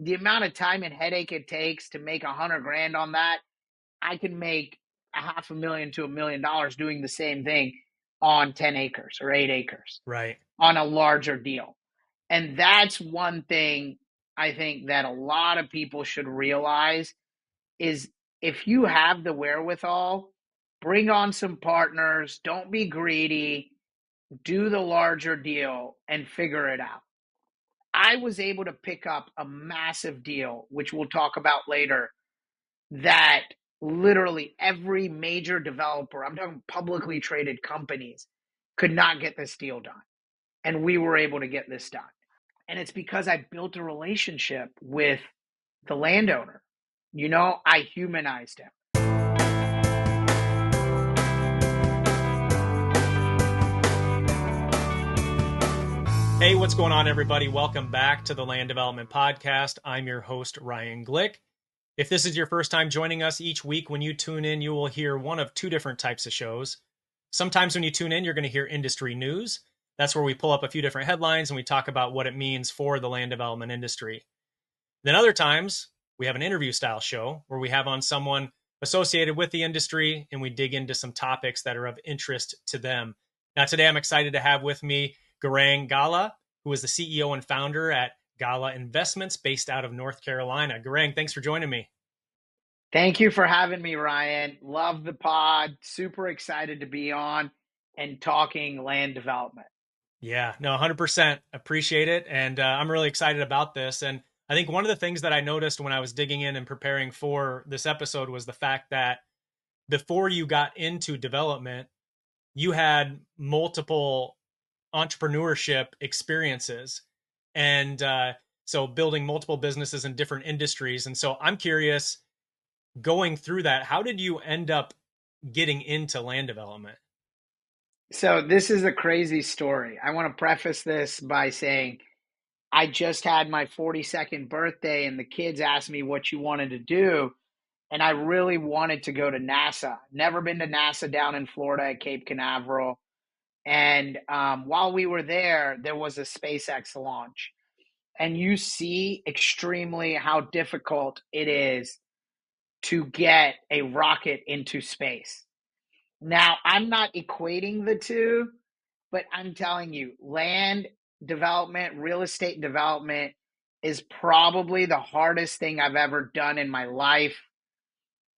the amount of time and headache it takes to make $100,000 on that, I can make a $500,000 to $1,000,000 doing the same thing on 10 acres or 8 acres Right. on a larger deal. And that's one thing I think that a lot of people should realize is if you have the wherewithal, bring on some partners, don't be greedy, do the larger deal and figure it out. I was able to pick up a massive deal, which we'll talk about later, that literally every major developer, I'm talking publicly traded companies, could not get this deal done. And we were able to get this done. And it's because I built a relationship with the landowner. I humanized him. Hey, what's going on, everybody? Welcome back to the Land Development Podcast. I'm your host, Ryan Glick. If this is your first time joining us each week, when you tune in, you will hear one of two different types of shows. Sometimes when you tune in, you're going to hear industry news. That's where we pull up a few different headlines and we talk about what it means for the land development industry. Then other times, we have an interview style show where we have on someone associated with the industry and we dig into some topics that are of interest to them. Now, today I'm excited to have with me Gaurang Gala, who is the CEO and founder at Gala Investments based out of North Carolina. Gaurang, thanks for joining me. Thank you for having me, Ryan. Love the pod. Super excited to be on and talking land development. Yeah, no, 100%. Appreciate it. And I'm really excited about this. And I think one of the things that I noticed when I was digging in and preparing for this episode was the fact that before you got into development, you had multiple entrepreneurship experiences and so building multiple businesses in different industries. And so I'm curious, going through that, how did you end up getting into land development? So this is a crazy story. I want to preface this by saying I just had my 42nd birthday and the kids asked me what you wanted to do. And I really wanted to go to NASA. Never been to NASA down in Florida at Cape Canaveral. And while we were there, there was a SpaceX launch. And you see extremely how difficult it is to get a rocket into space. Now, I'm not equating the two, but I'm telling you, land development, real estate development is probably the hardest thing I've ever done in my life.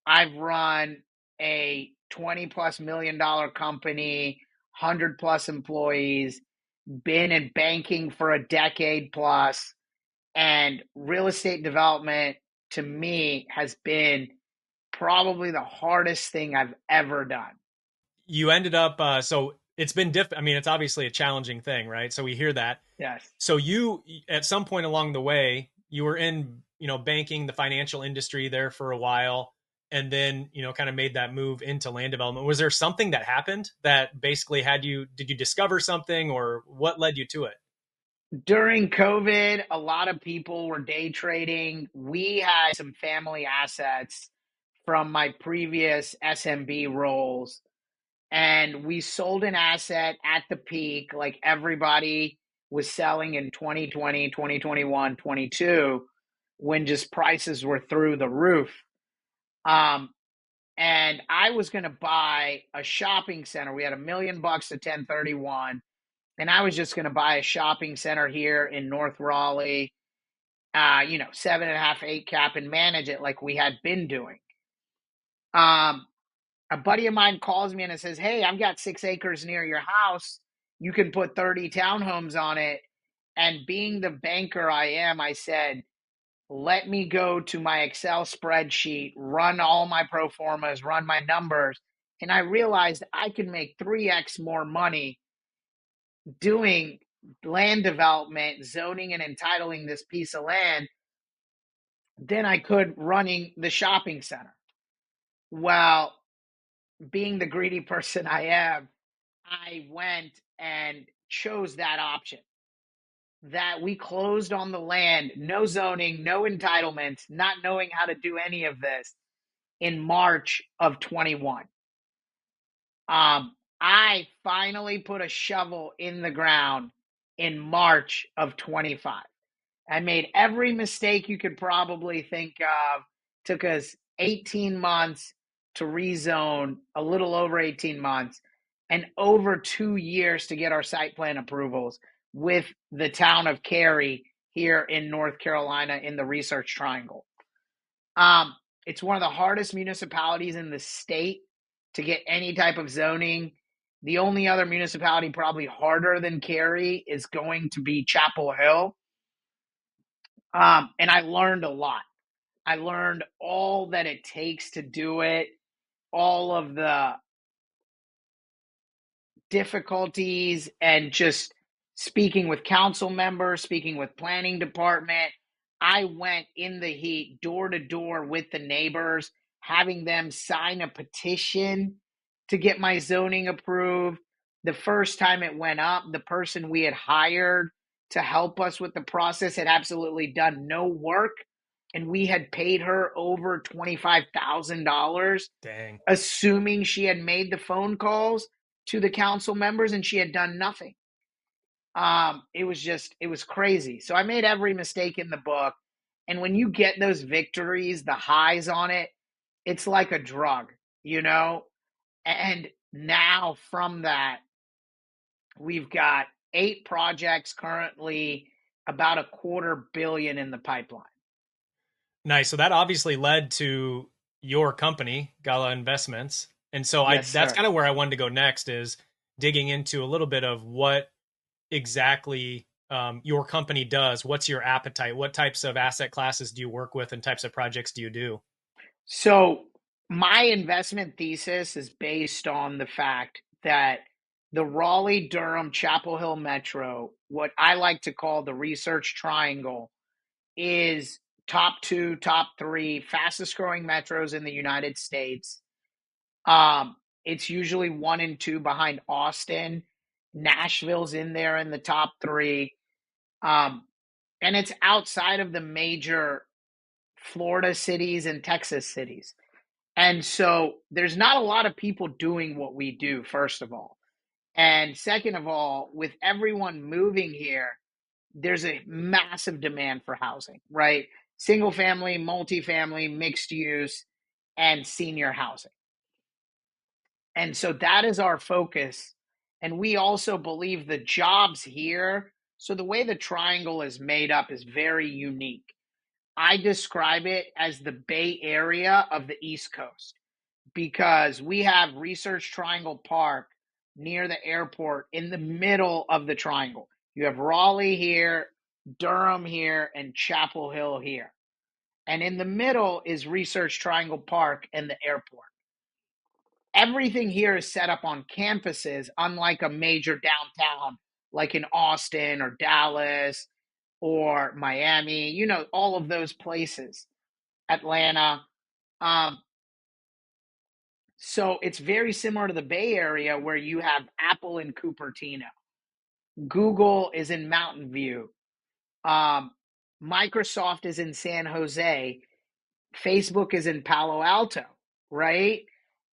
I've run a 20 plus $1 million company, 100 plus employees, been in banking for a decade plus, and real estate development to me has been probably the hardest thing I've ever done. You ended up, so it's been I mean, it's obviously a challenging thing, right? So we hear that. Yes. So you, at some point along the way, you were in, banking, the financial industry there for a while, and then, kind of made that move into land development. Was there something that happened that basically did you discover something, or what led you to it? During COVID, a lot of people were day trading. We had some family assets from my previous SMB roles, and we sold an asset at the peak, like everybody was selling in 2020, 2021, 22, when just prices were through the roof. And I was going to buy a shopping center. We had $1 million to 1031. And I was just going to buy a shopping center here in North Raleigh, 7.5, 8 cap and manage it like we had been doing. A buddy of mine calls me and it says, "Hey, I've got 6 acres near your house. You can put 30 townhomes on it." And being the banker I am, I said, let me go to my Excel spreadsheet, run all my pro formas, run my numbers. And I realized I can make 3x more money doing land development, zoning and entitling this piece of land than I could running the shopping center. Well, being the greedy person I am, I went and chose that option. That we closed on the land, no zoning, no entitlements, not knowing how to do any of this in March of 21. I finally put a shovel in the ground in March of 25. I made every mistake you could probably think of. Took us 18 months to rezone, a little over 18 months, and over 2 years to get our site plan approvals with the town of Cary here in North Carolina in the Research Triangle. It's one of the hardest municipalities in the state to get any type of zoning. The only other municipality probably harder than Cary is going to be Chapel Hill. And I learned a lot. I learned all that it takes to do it, all of the difficulties, and just speaking with council members, speaking with planning department. I went in the heat, door to door with the neighbors, having them sign a petition to get my zoning approved. The first time it went up, the person we had hired to help us with the process had absolutely done no work, and we had paid her over $25,000, Dang. assuming she had made the phone calls to the council members and she had done nothing. It was crazy. So I made every mistake in the book. And when you get those victories, the highs on it, it's like a drug, you know? And now from that, we've got 8 projects currently, about $250 million in the pipeline. Nice. So that obviously led to your company, Gala Investments. And so I Yes, that's sir. kind of where I wanted to go next, is digging into a little bit of what exactly your company does. What's your appetite? What types of asset classes do you work with, and types of projects do you do? So my investment thesis is based on the fact that the Raleigh, Durham, Chapel Hill Metro, what I like to call the Research Triangle, is top 2, top 3 fastest growing metros in the United States. It's usually 1 and 2 behind Austin. Nashville's in there in the top 3. Um, and it's outside of the major Florida cities and Texas cities. And so there's not a lot of people doing what we do, first of all. And second of all, with everyone moving here, there's a massive demand for housing, right? Single family, multifamily, mixed use, and senior housing. And so that is our focus. And we also believe the jobs here. So the way the triangle is made up is very unique. I describe it as the Bay Area of the East Coast, because we have Research Triangle Park near the airport in the middle of the triangle. You have Raleigh here, Durham here, and Chapel Hill here. And in the middle is Research Triangle Park and the airport. Everything here is set up on campuses, unlike a major downtown like in Austin or Dallas or Miami, all of those places, Atlanta. Um, So it's very similar to the Bay Area, where you have Apple in Cupertino. Google is in Mountain View. Um, Microsoft is in San Jose. Facebook is in Palo Alto, right?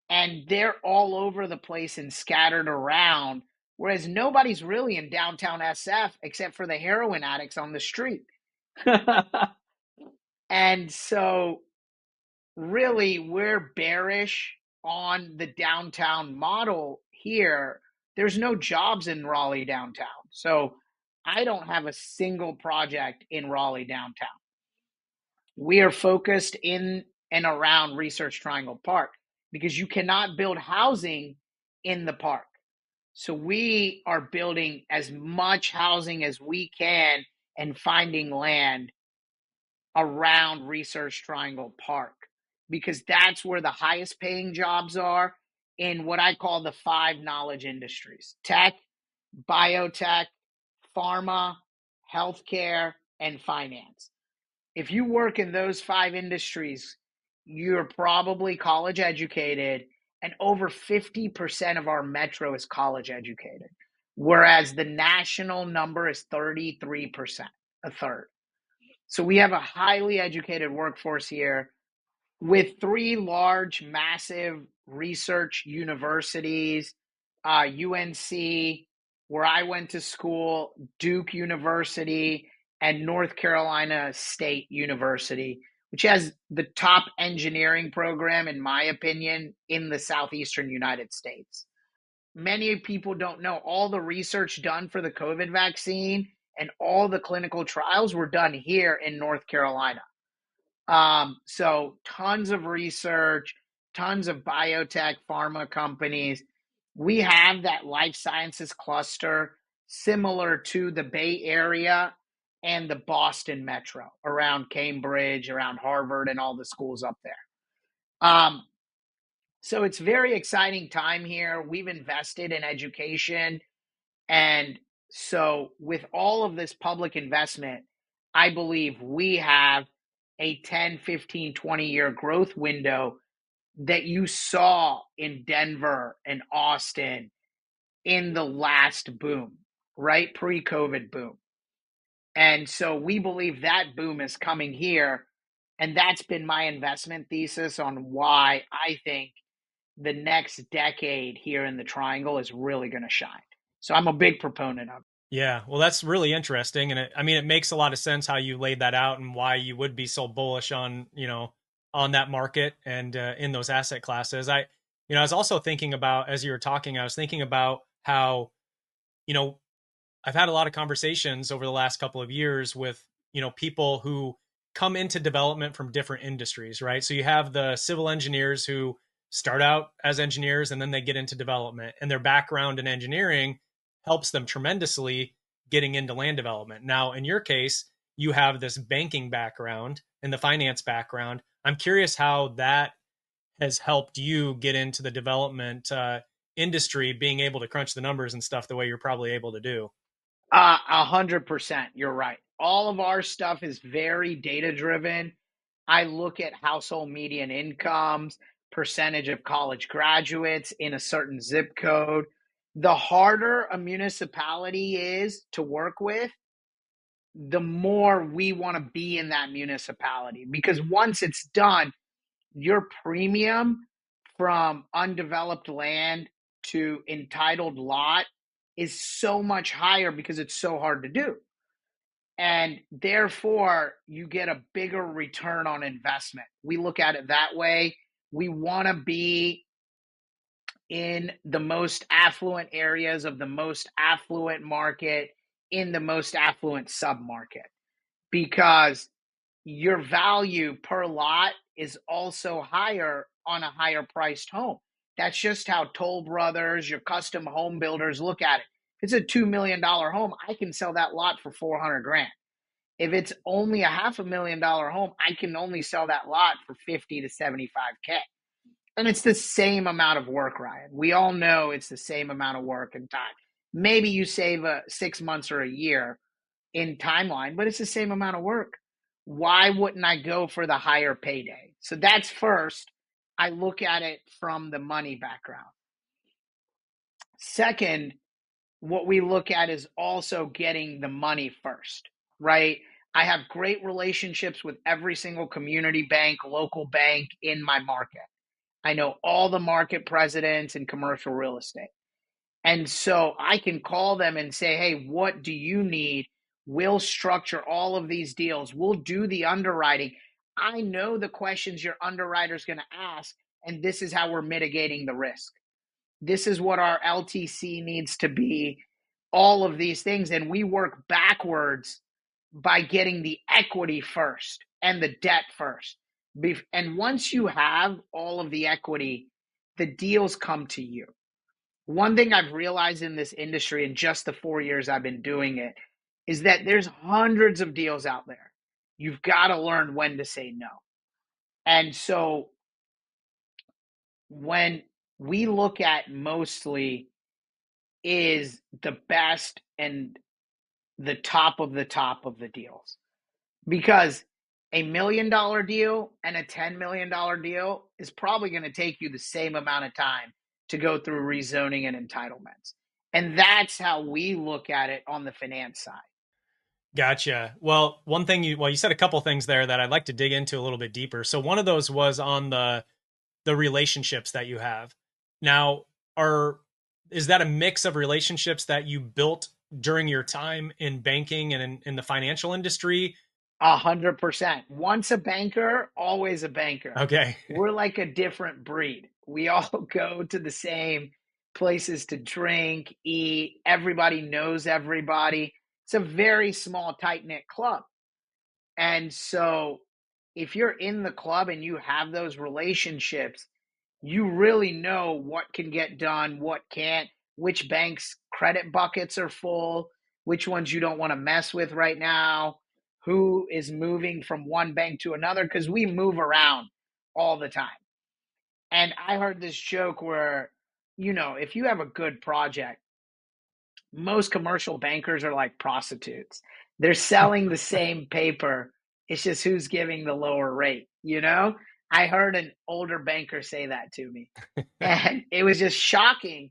And they're all over the place and scattered around, whereas nobody's really in downtown SF except for the heroin addicts on the street. And so really, we're bearish on the downtown model here. There's no jobs in Raleigh downtown. So I don't have a single project in Raleigh downtown. We are focused in and around Research Triangle Park because you cannot build housing in the park. So we are building as much housing as we can and finding land around Research Triangle Park, because that's where the highest paying jobs are in what I call the 5 knowledge industries: tech, biotech, pharma, healthcare, and finance. If you work in those 5 industries, you're probably college educated, and over 50% of our metro is college educated, whereas the national number is 33%, a third. So we have a highly educated workforce here with 3 large, massive research universities, UNC, where I went to school, Duke University, and North Carolina State University, which has the top engineering program, in my opinion, in the southeastern United States. Many people don't know all the research done for the COVID vaccine and all the clinical trials were done here in North Carolina. So tons of research, tons of biotech, pharma companies. We have that life sciences cluster similar to the Bay Area and the Boston metro around Cambridge, around Harvard, and all the schools up there. So it's very exciting time here. We've invested in education. And so with all of this public investment, I believe we have a 10, 15, 20-year growth window that you saw in Denver and Austin in the last boom, right? Pre-COVID boom. And so we believe that boom is coming here. And that's been my investment thesis on why I think the next decade here in the Triangle is really going to shine. So I'm a big proponent of it. Yeah, well, that's really interesting, and I mean, it makes a lot of sense how you laid that out and why you would be so bullish on on that market and in those asset classes. I was also thinking about as you were talking, I was thinking about how you know I've had a lot of conversations over the last couple of years with people who come into development from different industries, right? So you have the civil engineers who start out as engineers and then they get into development, and their background in engineering helps them tremendously getting into land development. Now, in your case, you have this banking background and the finance background. I'm curious how that has helped you get into the development industry, being able to crunch the numbers and stuff the way you're probably able to do. 100%. You're right. All of our stuff is very data driven. I look at household median incomes, percentage of college graduates in a certain zip code. The harder a municipality is to work with, the more we want to be in that municipality. Because once it's done, your premium from undeveloped land to entitled lot is so much higher because it's so hard to do. And therefore, you get a bigger return on investment. We look at it that way. We want to be in the most affluent areas of the most affluent market in the most affluent submarket because your value per lot is also higher on a higher priced home. That's just how Toll Brothers, your custom home builders look at it. If it's a $2 million home, I can sell that lot for 400 grand. If it's only a $500,000 home, I can only sell that lot for 50 to 75K. And it's the same amount of work, Ryan. We all know it's the same amount of work and time. Maybe you save 6 months or a year in timeline, but it's the same amount of work. Why wouldn't I go for the higher payday? So that's first. I look at it from the money background. Second, what we look at is also getting the money first, right? I have great relationships with every single community bank, local bank in my market. I know all the market presidents in commercial real estate. And so I can call them and say, hey, what do you need? We'll structure all of these deals. We'll do the underwriting. I know the questions your underwriter is going to ask, and this is how we're mitigating the risk. This is what our LTC needs to be, all of these things. And we work backwards by getting the equity first and the debt first. And once you have all of the equity, the deals come to you. One thing I've realized in this industry in just the 4 years I've been doing it is that there's hundreds of deals out there. You've got to learn when to say no. And so when we look at mostly is the best and the top of the deals, because $1 million deal and a $10 million deal is probably going to take you the same amount of time to go through rezoning and entitlements. And that's how we look at it on the finance side. Gotcha. Well, one thing you said a couple things there that I'd like to dig into a little bit deeper. So one of those was on the relationships that you have. Now, is that a mix of relationships that you built during your time in banking and in the financial industry? 100%. Once a banker, always a banker. Okay. We're like a different breed. We all go to the same places to drink, eat. Everybody knows everybody. It's a very small, tight knit club. And so, if you're in the club and you have those relationships, you really know what can get done, what can't, which banks' credit buckets are full, which ones you don't want to mess with right now, who is moving from one bank to another, because we move around all the time. And I heard this joke where, if you have a good project, most commercial bankers are like prostitutes. They're selling the same paper. It's just who's giving the lower rate. I heard an older banker say that to me. And it was just shocking.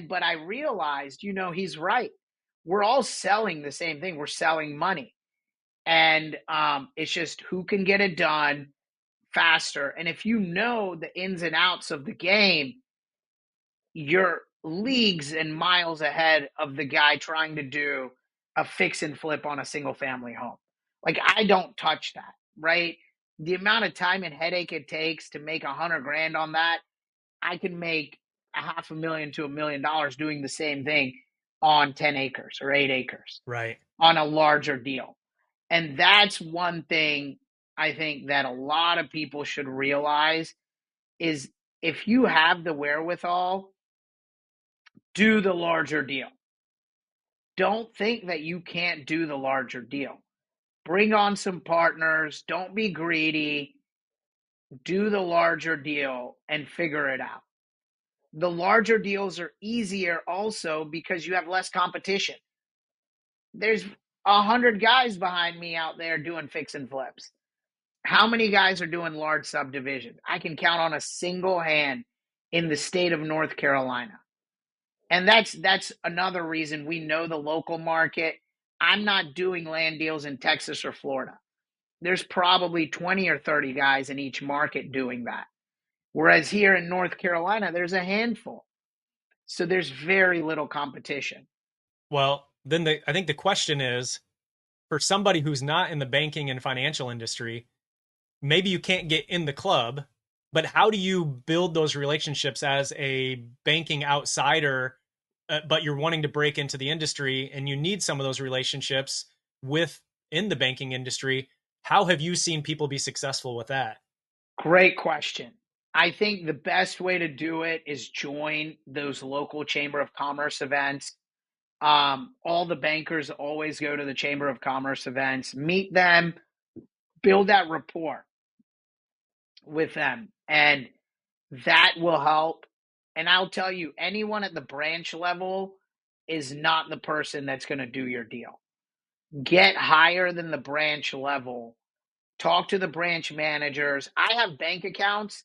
But I realized, he's right. We're all selling the same thing. We're selling money. And it's just who can get it done faster. And if you know the ins and outs of the game, you're leagues and miles ahead of the guy trying to do a fix and flip on a single family home. Like, I don't touch that, right? The amount of time and headache it takes to make $100,000 on that, I can make $500,000 to $1,000,000 doing the same thing on 10 acres or 8 acres Right. on a larger deal. And that's one thing I think that a lot of people should realize is if you have the wherewithal, do the larger deal. Don't think that you can't do the larger deal. Bring on some partners. Don't be greedy. Do the larger deal and figure it out. The larger deals are easier also because you have less competition. There's 100 guys behind me out there doing fix and flips. How many guys are doing large subdivisions? I can count on a single hand in the state of North Carolina. And that's another reason we know the local market. I'm not doing land deals in Texas or Florida. There's probably 20 or 30 guys in each market doing that. Whereas here in North Carolina, there's a handful. So there's very little competition. Well, then I think the question is, for somebody who's not in the banking and financial industry, maybe you can't get in the club, but how do you build those relationships as a banking outsider, but you're wanting to break into the industry and you need some of those relationships within the banking industry? How have you seen people be successful with that? Great question. I think the best way to do it is join those local Chamber of Commerce events. All the bankers always go to the Chamber of Commerce events, meet them, build that rapport with them, and that will help. And I'll tell you, anyone at the branch level is not the person that's going to do your deal. Get higher than the branch level. Talk to the branch managers. I have bank accounts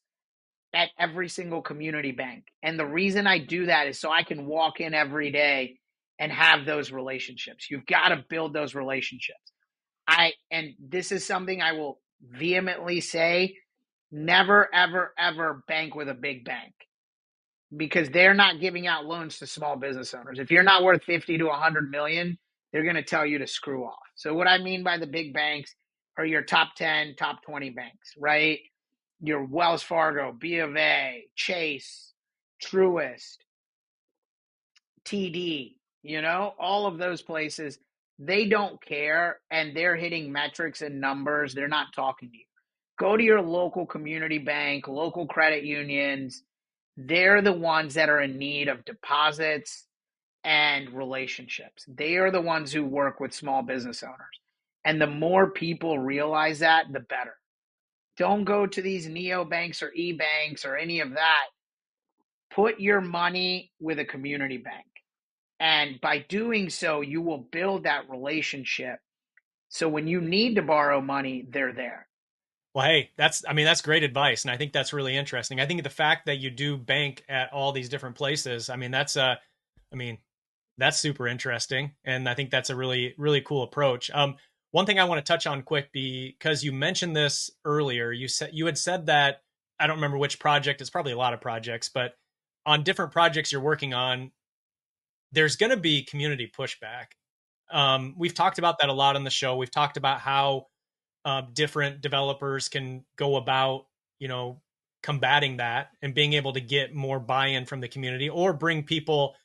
at every single community bank. And the reason I do that is so I can walk in every day and have those relationships. You've got to build those relationships. And this is something I will vehemently say, never, ever, ever bank with a big bank because they're not giving out loans to small business owners. If you're not worth 50 to 100 million, they're going to tell you to screw off. So what I mean by the big banks are your top 10, top 20 banks, right? Your Wells Fargo, B of A, Chase, Truist, TD, all of those places, they don't care and they're hitting metrics and numbers. They're not talking to you. Go to your local community bank, local credit unions. They're the ones that are in need of deposits and relationships. They are the ones who work with small business owners. And the more people realize that, the better. Don't go to these neobanks or e-banks or any of that. Put your money with a community bank. And by doing so, you will build that relationship. So when you need to borrow money, they're there. Well, hey, that's great advice. And I think that's really interesting. I think the fact that you do bank at all these different places, that's super interesting. And I think that's a really, really cool approach. One thing I want to touch on quick, because you mentioned this earlier, you had said that, I don't remember which project, it's probably a lot of projects, but on different projects you're working on, there's going to be community pushback. We've talked about that a lot on the show. We've talked about how different developers can go about, combating that and being able to get more buy-in from the community or bring people,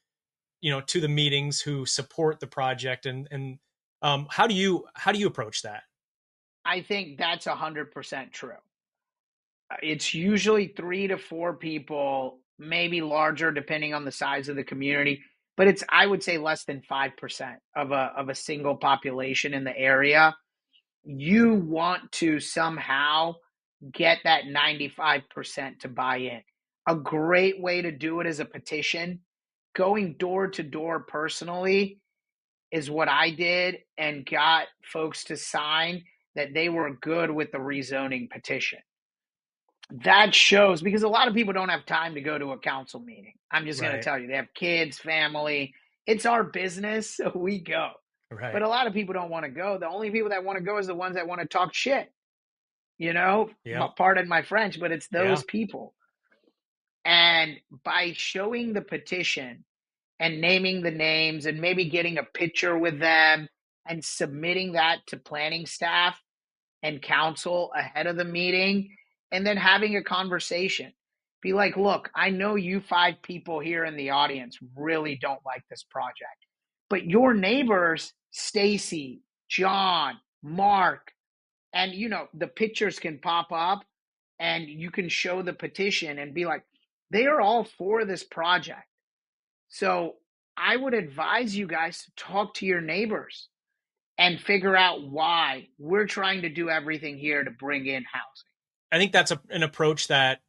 to the meetings who support the project. And how do you approach that? I think that's 100% true. It's usually 3 to 4 people, maybe larger depending on the size of the community, but it's, I would say, less than 5% of a single population in the area. You want to somehow get that 95% to buy in. A great way to do it is a petition. Going door to door personally is what I did, and got folks to sign that they were good with the rezoning petition. That shows, because a lot of people don't have time to go to a council meeting. I'm just going to Right. tell you, they have kids, family. It's our business, so we go. But Right. a lot of people don't want to go. The only people that want to go is the ones that want to talk shit. Yep. Pardon my French, but it's Yeah. those people. And by showing the petition and naming the names and maybe getting a picture with them and submitting that to planning staff and council ahead of the meeting, and then having a conversation. Be like, look, I know you 5 people here in the audience really don't like this project, but your neighbors, Stacy, John, Mark, and the pictures can pop up and you can show the petition and be like, they are all for this project. So I would advise you guys to talk to your neighbors and figure out why we're trying to do everything here to bring in housing. I think that's an approach that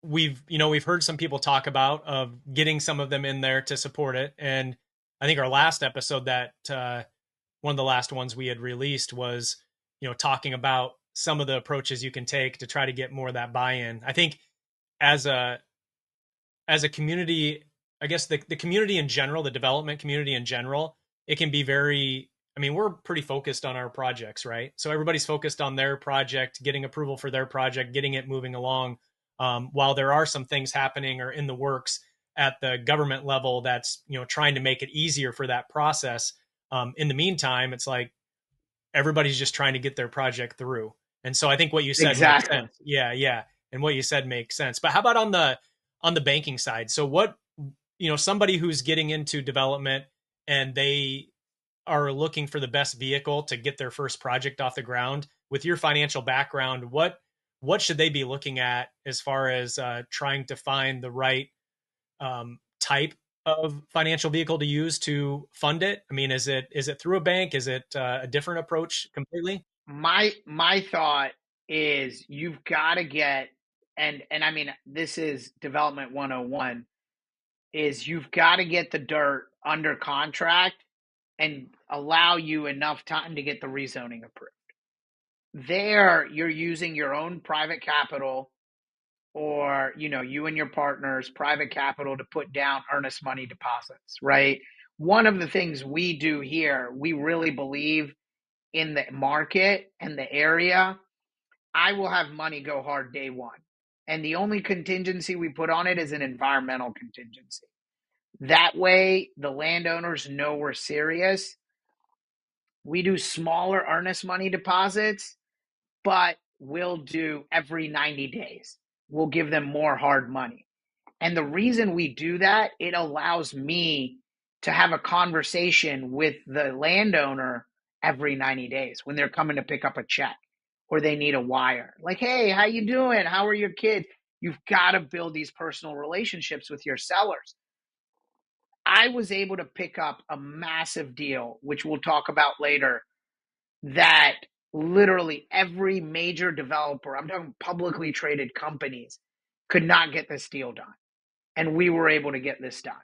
we've heard some people talk about, of getting some of them in there to support it. And I think our last episode, that one of the last ones we had released, was talking about some of the approaches you can take to try to get more of that buy-in. I think as a community, I guess the community in general, the development community in general, it can be very, I mean, we're pretty focused on our projects, right? So everybody's focused on their project, getting approval for their project, getting it moving along. While there are some things happening or in the works at the government level that's trying to make it easier for that process. In the meantime, it's like everybody's just trying to get their project through. And so I think what you said makes Exactly. sense. Yeah, yeah. And what you said makes sense. But how about on the banking side? So what, somebody who's getting into development and they are looking for the best vehicle to get their first project off the ground, with your financial background, what should they be looking at as far as trying to find the right type of financial vehicle to use to fund it? I mean, is it through a bank? Is it a different approach completely? My thought is you've got to get, and I mean, this is development 101, is you've got to get the dirt under contract and allow you enough time to get the rezoning approved. There, you're using your own private capital, or you and your partners private capital, to put down earnest money deposits, right? One of the things we do here, we really believe in the market and the area. I will have money go hard day one, and the only contingency we put on it is an environmental contingency. That way the landowners know we're serious. We do smaller earnest money deposits, but we'll do every 90 days. We'll give them more hard money. And the reason we do that, it allows me to have a conversation with the landowner every 90 days when they're coming to pick up a check or they need a wire. Like, hey, how you doing? How are your kids? You've got to build these personal relationships with your sellers. I was able to pick up a massive deal, which we'll talk about later, that literally every major developer, I'm talking publicly traded companies, could not get this deal done. And we were able to get this done.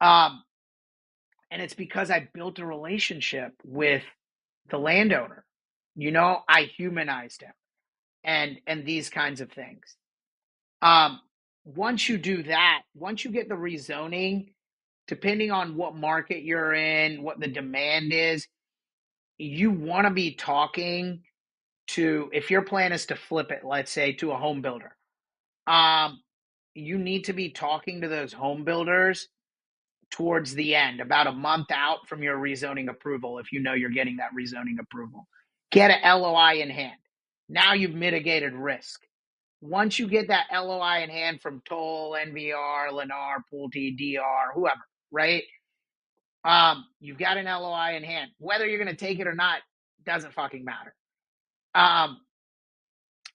And it's because I built a relationship with the landowner. I humanized him, and these kinds of things. Once you do that, once you get the rezoning, depending on what market you're in, what the demand is, you want to be talking to, if your plan is to flip it, let's say, to a home builder, you need to be talking to those home builders towards the end, about a month out from your rezoning approval, if you know you're getting that rezoning approval. Get an LOI in hand. Now you've mitigated risk. Once you get that LOI in hand from Toll, NVR, Lennar, Pulte, DR, whoever, right? You've got an LOI in hand. Whether you're going to take it or not doesn't fucking matter.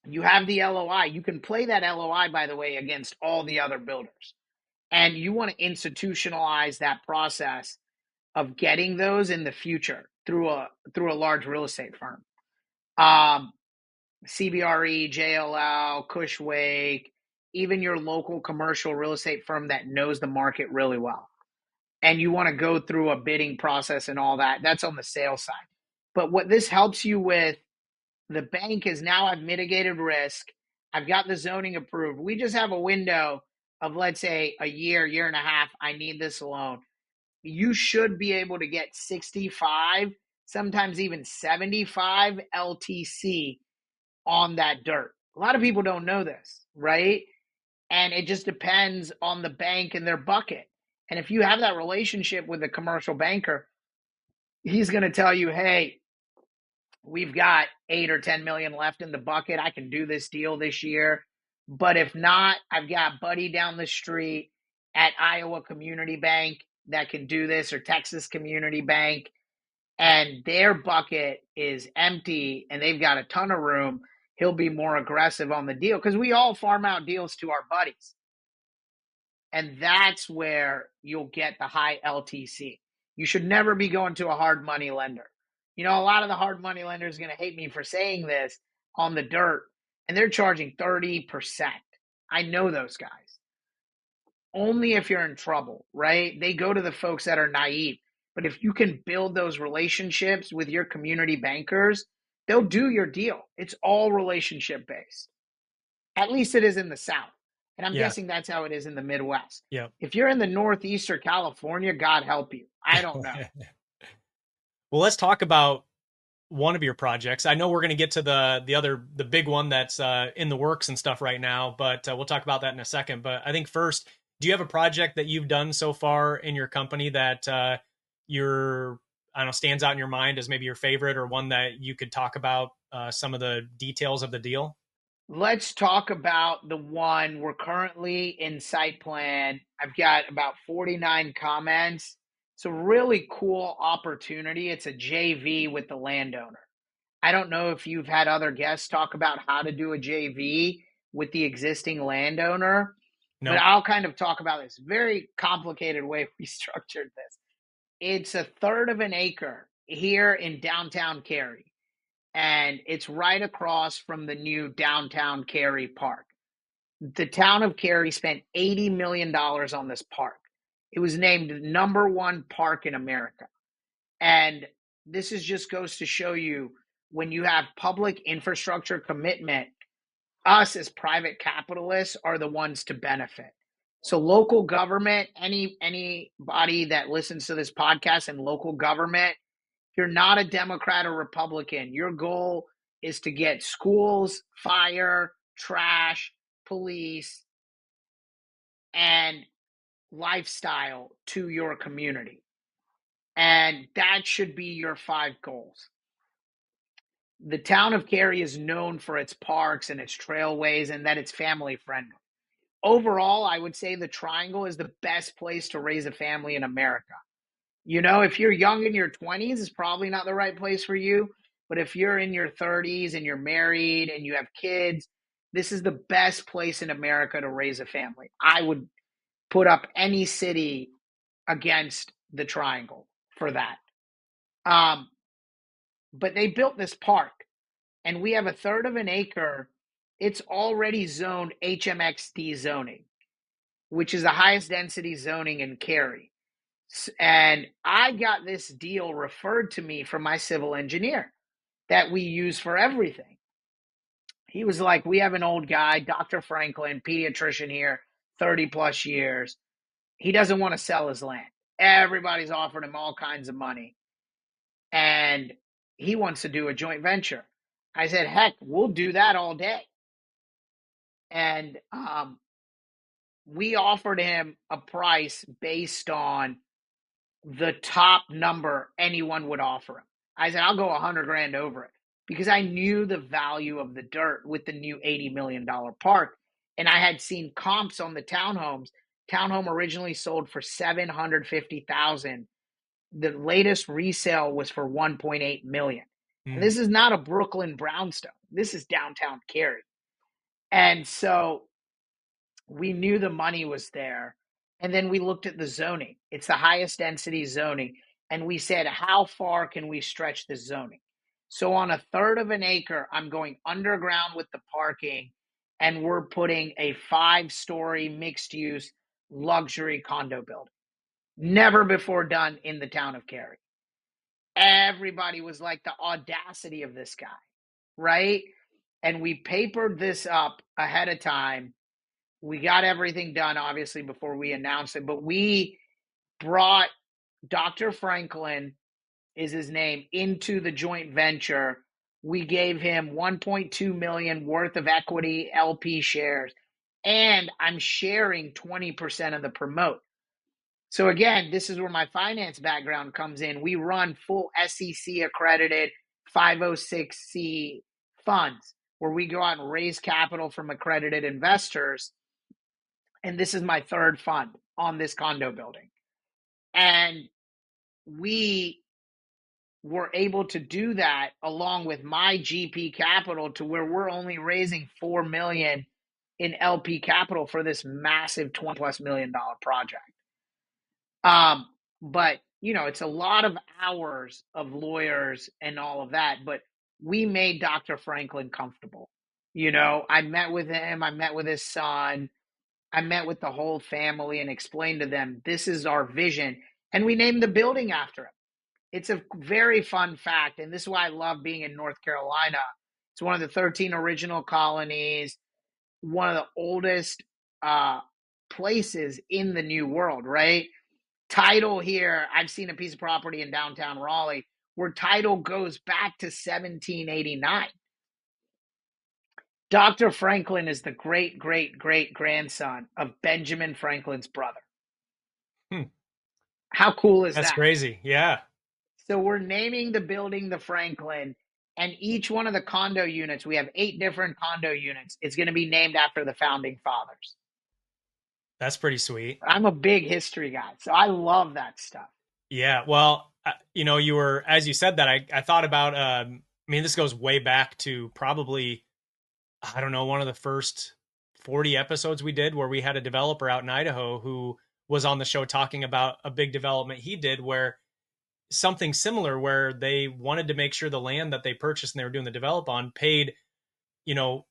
You have the LOI. You can play that LOI, by the way, against all the other builders. And you want to institutionalize that process of getting those in the future through a large real estate firm. CBRE, JLL, Cushwake, even your local commercial real estate firm that knows the market really well. And you want to go through a bidding process and all that. That's on the sales side. But what this helps you with, the bank is now I've mitigated risk. I've got the zoning approved. We just have a window of, let's say, a year, year and a half. I need this loan. You should be able to get 65, sometimes even 75 LTC on that dirt. A lot of people don't know this, right? And it just depends on the bank and their bucket. And if you have that relationship with a commercial banker, he's going to tell you, hey, we've got 8 or 10 million left in the bucket. I can do this deal this year. But if not, I've got Buddy down the street at Iowa Community Bank that can do this, or Texas Community Bank, and their bucket is empty and they've got a ton of room. He'll be more aggressive on the deal, because we all farm out deals to our buddies. And that's where you'll get the high LTC. You should never be going to a hard money lender. You know, a lot of the hard money lenders are going to hate me for saying this on the dirt, and they're charging 30%. I know those guys. Only if you're in trouble, right? They go to the folks that are naive. But if you can build those relationships with your community bankers, they'll do your deal. It's all relationship based. At least it is in the South. And I'm guessing that's how it is in the Midwest. Yeah. If you're in the Northeast or California, God help you. I don't know. Well, let's talk about one of your projects. I know we're going to get to the big one that's in the works and stuff right now, but we'll talk about that in a second. But I think first, do you have a project that you've done so far in your company that stands out in your mind as maybe your favorite, or one that you could talk about some of the details of the deal? Let's talk about the one we're currently in site plan. I've got about 49 comments. It's a really cool opportunity. It's a JV with the landowner. I don't know if you've had other guests talk about how to do a JV with the existing landowner, No. but I'll kind of talk about this very complicated way we structured this. It's a third of an acre here in downtown Cary, and it's right across from the new downtown Cary Park. The town of Cary spent $80 million on this park. It was named #1 park in America. And this just goes to show you, when you have public infrastructure commitment, us as private capitalists are the ones to benefit. So local government, anybody that listens to this podcast in local government, you're not a Democrat or Republican. Your goal is to get schools, fire, trash, police, and lifestyle to your community. And that should be your 5 goals. The town of Cary is known for its parks and its trailways, and that it's family friendly. Overall, I would say the Triangle is the best place to raise a family in America. You know, if you're young in your 20s, it's probably not the right place for you. But if you're in your 30s and you're married and you have kids, this is the best place in America to raise a family. I would put up any city against the Triangle for that. But they built this park, and we have a third of an acre. It's already zoned HMXD zoning, which is the highest density zoning in Cary. And I got this deal referred to me from my civil engineer that we use for everything. He was like, we have an old guy, Dr. Franklin, pediatrician here, 30 plus years. He doesn't want to sell his land. Everybody's offered him all kinds of money. And he wants to do a joint venture. I said, heck, we'll do that all day. And we offered him a price based on the top number anyone would offer him. I said, I'll go 100 grand over it because I knew the value of the dirt with the new $80 million park. And I had seen comps on the townhomes. Townhome originally sold for 750,000. The latest resale was for 1.8 million. And Mm. this is not a Brooklyn brownstone. This is downtown Cary. And so we knew the money was there. And then we looked at the zoning. It's the highest density zoning. And we said, how far can we stretch the zoning? So on a third of an acre, I'm going underground with the parking, and we're putting a 5-story mixed use luxury condo building. Never before done in the town of Cary. Everybody was like, the audacity of this guy, right? And we papered this up ahead of time. We got everything done, obviously, before we announced it, but we brought Dr. Franklin, is his name, into the joint venture. We gave him 1.2 million worth of equity LP shares, and I'm sharing 20% of the promote. So again, this is where my finance background comes in. We run full SEC accredited 506c funds where we go out and raise capital from accredited investors. And this is my third fund on this condo building. And we were able to do that along with my GP capital to where we're only raising 4 million in LP capital for this massive $20+ million project. But you know, it's a lot of hours of lawyers and all of that, but we made Dr. Franklin comfortable. You know, I met with him, I met with his son, I met with the whole family and explained to them, this is our vision. And we named the building after him. It's a very fun fact. And this is why I love being in North Carolina. It's one of the 13 original colonies, one of the oldest places in the New World, right? Title here, I've seen a piece of property in downtown Raleigh where title goes back to 1789. Dr. Franklin is the great, great, great grandson of Benjamin Franklin's brother. Hmm. How cool is That's that? crazy. Yeah. So we're naming the building the Franklin, and each one of the condo units, we have 8 different condo units, is going to be named after the founding fathers. That's pretty sweet. I'm a big history guy, so I love that stuff. Yeah. Well, you know, you were, as you said that, I thought about, I mean, this goes way back to probably, I don't know, one of the first 40 episodes we did where we had a developer out in Idaho who was on the show talking about a big development he did where something similar where they wanted to make sure the land that they purchased and they were doing the develop on paid, you know,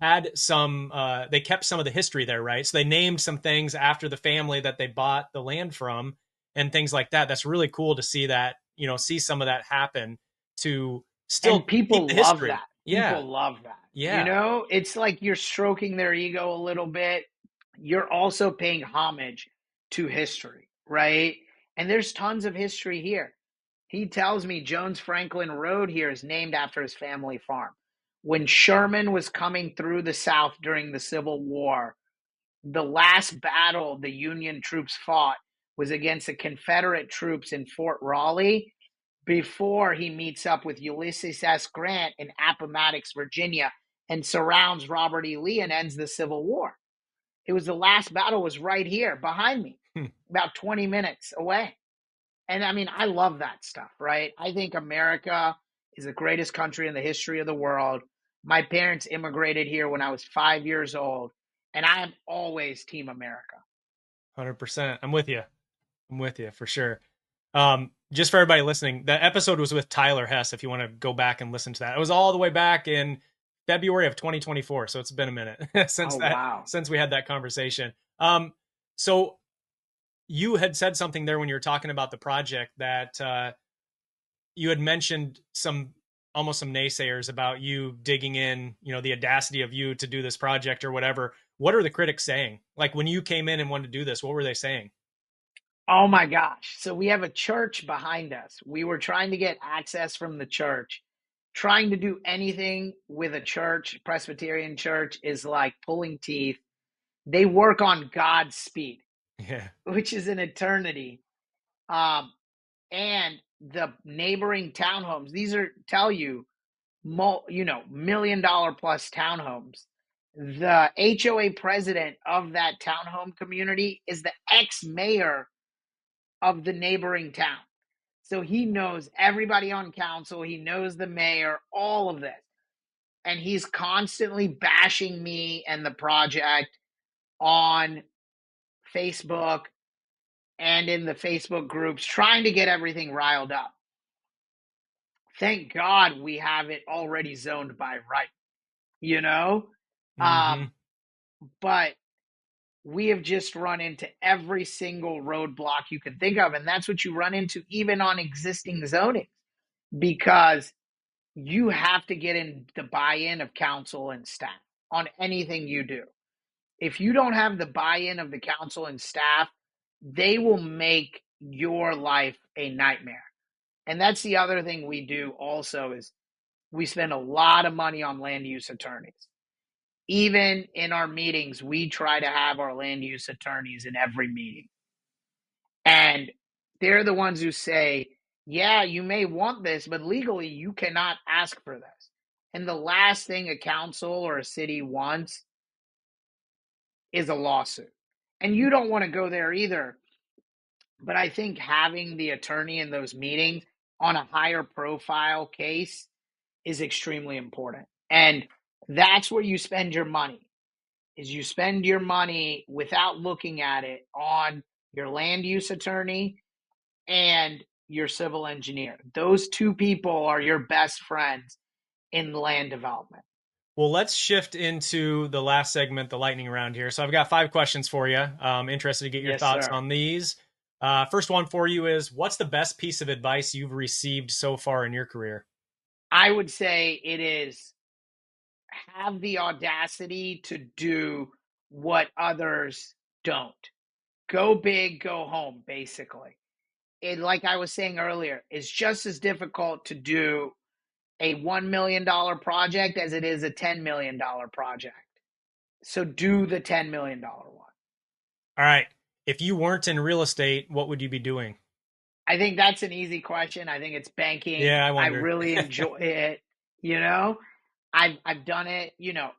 had some they kept some of the history there, right? So they named some things after the family that they bought the land from and things like that. That's really cool to see that, you know, see some of that happen to And still keep people the love history. that. Yeah. People love that. You Yeah. know, it's like you're stroking their ego a little bit. You're also paying homage to history, right? And there's tons of history here. He tells me Jones Franklin Road here is named after his family farm. When Sherman was coming through the South during the Civil War, the last battle the Union troops fought was against the Confederate troops in Fort Raleigh before he meets up with Ulysses S. Grant in Appomattox, Virginia, and surrounds Robert E. Lee and ends the Civil War. It was the last battle was right here behind me, Hmm. about 20 minutes away. And I mean, I love that stuff, right? I think America is the greatest country in the history of the world. My parents immigrated here when I was 5 years old, and I am always Team America. 100%. I'm with you. I'm with you for sure. Just for everybody listening, the episode was with Tyler Hess. If you want to go back and listen to that, it was all the way back in February of 2024. So it's been a minute Oh, wow. since we had that conversation. So you had said something there when you were talking about the project that you had mentioned almost some naysayers about you digging in, you know, the audacity of you to do this project or whatever. What are the critics saying? Like when you came in and wanted to do this, what were they saying? Oh my gosh. So we have a church behind us. We were trying to get access from the church. Trying to do anything with a church, Presbyterian church, is like pulling teeth. They work on God's speed, Yeah. which is an eternity. Um, and the neighboring townhomes, these are, tell you, $1 million plus townhomes. The HOA president of that townhome community is the ex-mayor of the neighboring town. So he knows everybody on council. He knows the mayor, all of this. And he's constantly bashing me and the project on Facebook and in the Facebook groups, trying to get everything riled up. Thank God we have it already zoned by right, you know? Mm-hmm. But we have just run into every single roadblock you can think of. And that's what you run into even on existing zoning, because you have to get in the buy-in of council and staff on anything you do. If you don't have the buy-in of the council and staff, they will make your life a nightmare. And that's the other thing we do also, is we spend a lot of money on land use attorneys. Even in our meetings, we try to have our land use attorneys in every meeting. And they're the ones who say, yeah, you may want this, but legally you cannot ask for this. And the last thing a council or a city wants is a lawsuit. And you don't want to go there either. But I think having the attorney in those meetings on a higher profile case is extremely important. And that's where you spend your money. Is you spend your money without looking at it on your land use attorney and your civil engineer. Those two people are your best friends in land development. Well, let's shift into the last segment, the lightning round here. So I've got 5 questions for you. I'm interested to get your Yes, thoughts sir. on these. First one for you is, what's the best piece of advice you've received so far in your career? I would say it is, have the audacity to do what others don't. Go big, go home, basically. It, like I was saying earlier, is just as difficult to do a $1 million project as it is a $10 million project. So do the $10 million one. All right. If you weren't in real estate, what would you be doing? I think that's an easy question. I think it's banking. Yeah, I I wondered. really enjoy it. You know, I've done it.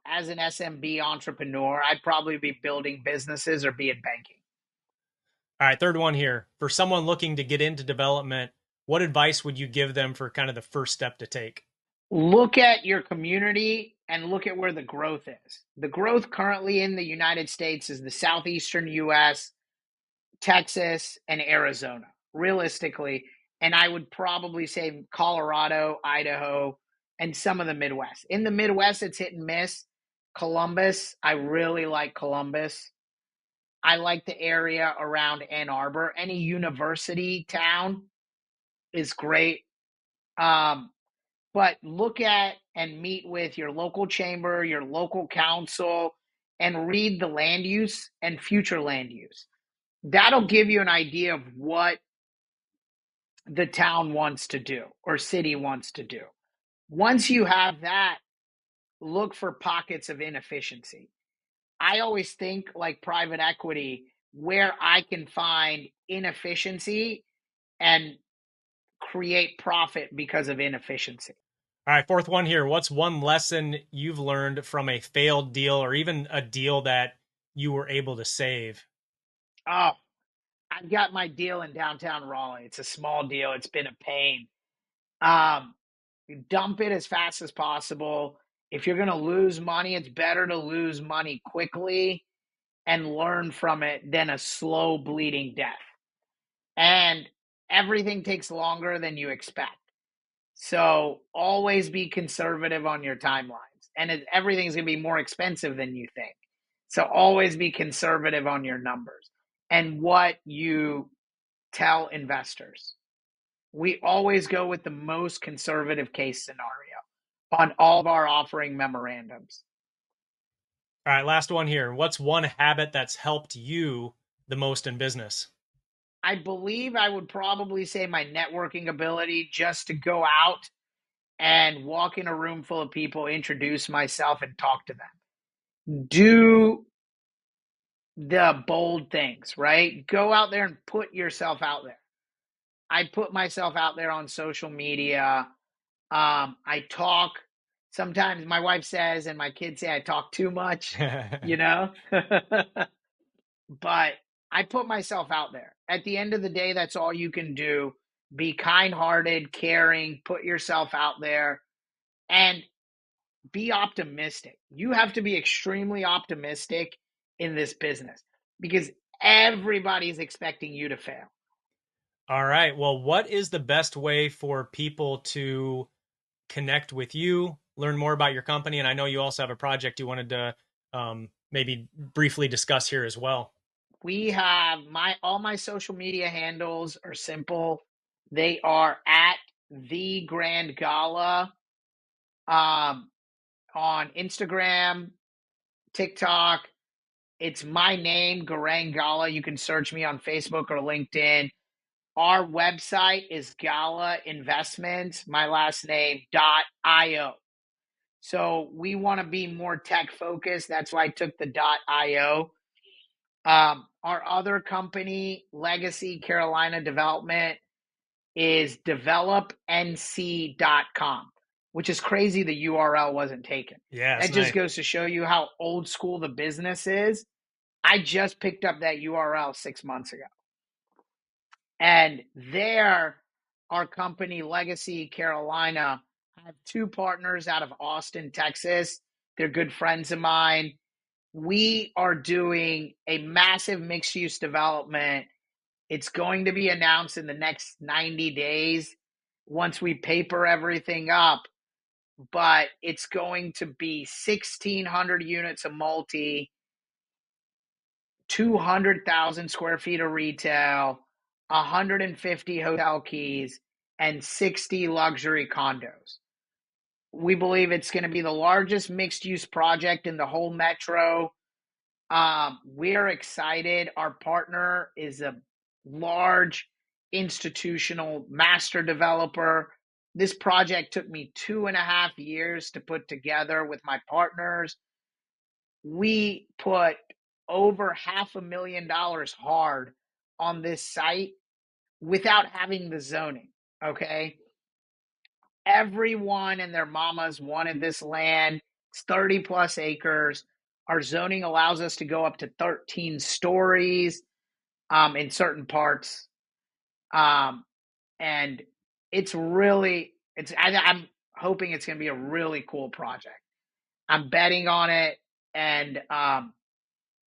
As an SMB entrepreneur, I'd probably be building businesses or be in banking. All right, third one here. For someone looking to get into development, what advice would you give them for kind of the first step to take? Look at your community and look at where the growth is. The growth currently in the United States is the southeastern US, Texas, and Arizona, realistically. And I would probably say Colorado, Idaho, and some of the Midwest. In the Midwest, it's hit and miss. Columbus, I really like Columbus. I like the area around Ann Arbor. Any university town is great. Um, but look at and meet with your local chamber, your local council, and read the land use and future land use. That'll give you an idea of what the town wants to do or city wants to do. Once you have that, look for pockets of inefficiency. I always think like private equity, where I can find inefficiency and create profit because of inefficiency. All right, fourth one here. What's one lesson you've learned from a failed deal or even a deal that you were able to save? Oh, I've got my deal in downtown Raleigh. It's a small deal. It's been a pain. Um, dump it as fast as possible. If you're going to lose money, it's better to lose money quickly and learn from it than a slow bleeding death. And everything takes longer than you expect. So always be conservative on your timelines. And everything's going to be more expensive than you think. So always be conservative on your numbers and what you tell investors. We always go with the most conservative case scenario on all of our offering memorandums. All right, last one here. What's one habit that's helped you the most in business? I believe I would probably say my networking ability, just to go out and walk in a room full of people, introduce myself, and talk to them. Do the bold things, right? Go out there and put yourself out there. I put myself out there on social media. I talk. Sometimes my wife says, and my kids say I talk too much, you know? But I put myself out there. At the end of the day, that's all you can do. Be kind hearted, caring, put yourself out there, and be optimistic. You have to be extremely optimistic in this business because everybody's expecting you to fail. All right. Well, what is the best way for people to connect with you, learn more about your company? And I know you also have a project you wanted to maybe briefly discuss here as well. We have all my social media handles are simple. They are at the Grand Gala um, on Instagram, TikTok. It's my name, Gaurang Gala. You can search me on Facebook or LinkedIn. Our website is Gala Investments, my last name, .io. So we want to be more tech focused. That's why I took the .io. Our other company, Legacy Carolina Development, is developnc.com, which is crazy the URL wasn't taken. Yes, That just nice. goes to show you how old school the business is. I just picked up that URL 6 months ago. And there, our company, Legacy Carolina, I have two partners out of Austin, Texas. They're good friends of mine. We are doing a massive mixed use development. It's going to be announced in the next 90 days once we paper everything up. But it's going to be 1,600 units of multi, 200,000 square feet of retail, 150 hotel keys, and 60 luxury condos. We believe it's going to be the largest mixed use project in the whole metro. We're excited. Our partner is a large institutional master developer. This project took me 2.5 years to put together with my partners. We put over $500,000 hard on this site without having the zoning. Okay. Everyone and their mamas wanted this land. It's 30 plus acres. Our zoning allows us to go up to 13 stories in certain parts. And it's really, I'm hoping it's going to be a really cool project. I'm betting on it, and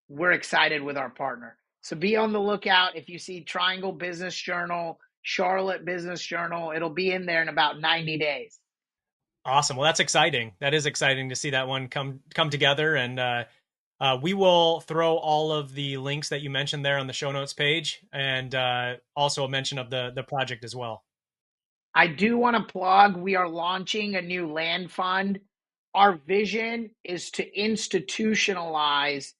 we're excited with our partner. So be on the lookout. If you see Triangle Business Journal, Charlotte Business Journal, it'll be in there in about 90 days. Awesome. Well, that's exciting. That is exciting to see that one come together. And we will throw all of the links that you mentioned there on the show notes page, and also a mention of the project as well. I do want to plug, we are launching a new land fund. Our vision is to institutionalize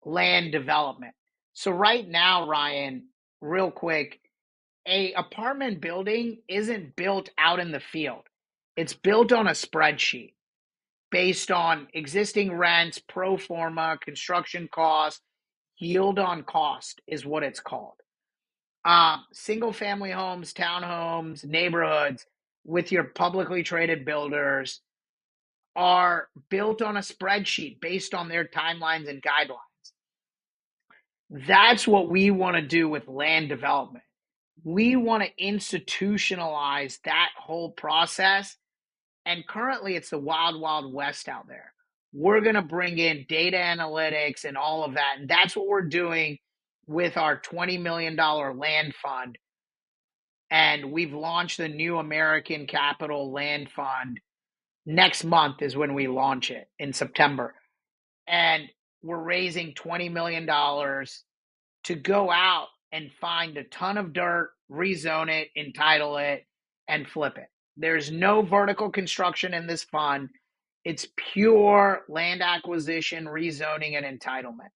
land development. So right now, Ryan, real quick, a apartment building isn't built out in the field. It's built on a spreadsheet based on existing rents, pro forma, construction costs, yield on cost is what it's called. Single family homes, townhomes, neighborhoods with your publicly traded builders are built on a spreadsheet based on their timelines and guidelines. That's what we want to do with land development. We want to institutionalize that whole process. And currently, it's the wild, wild west out there. We're going to bring in data analytics and all of that. And that's what we're doing with our $20 million land fund. And we've launched the new American Capital Land Fund. Next month is when we launch it in September. And we're raising $20 million to go out and find a ton of dirt, rezone it, entitle it, and flip it. There's no vertical construction in this fund. It's pure land acquisition, rezoning, and entitlement.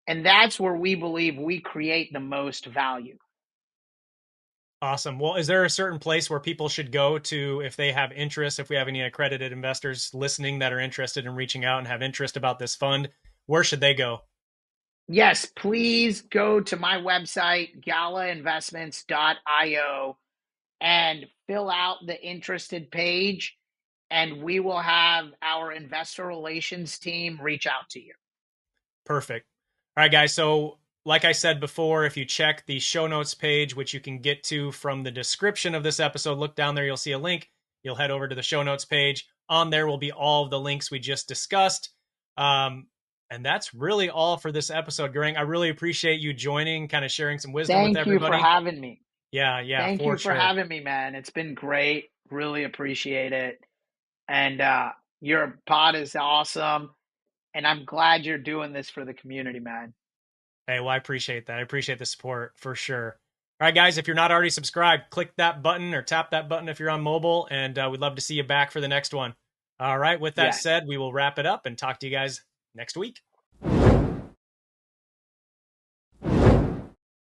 And that's where we believe we create the most value. Awesome. Well, is there a certain place where people should go to if they have interest, if we have any accredited investors listening that are interested in reaching out and have interest about this fund, where should they go? Yes, please go to my website, galainvestments.io, and fill out the interested page, and we will have our investor relations team reach out to you. Perfect. All right, guys. So, like I said before, if you check the show notes page, which you can get to from the description of this episode, look down there, you'll see a link. You'll head over to the show notes page. On there will be all of the links we just discussed. And that's really all for this episode, Gaurang. I really appreciate you joining, kind of sharing some wisdom with Thank you for everybody. having me. Yeah, Thank for you for sure. having me, man. It's been great. Really appreciate it. And your pod is awesome. And I'm glad you're doing this for the community, man. Hey, well, I appreciate that. I appreciate the support for sure. All right, guys, if you're not already subscribed, click that button or tap that button if you're on mobile, and we'd love to see you back for the next one. All right, with that Yes. said, we will wrap it up and talk to you guys next week.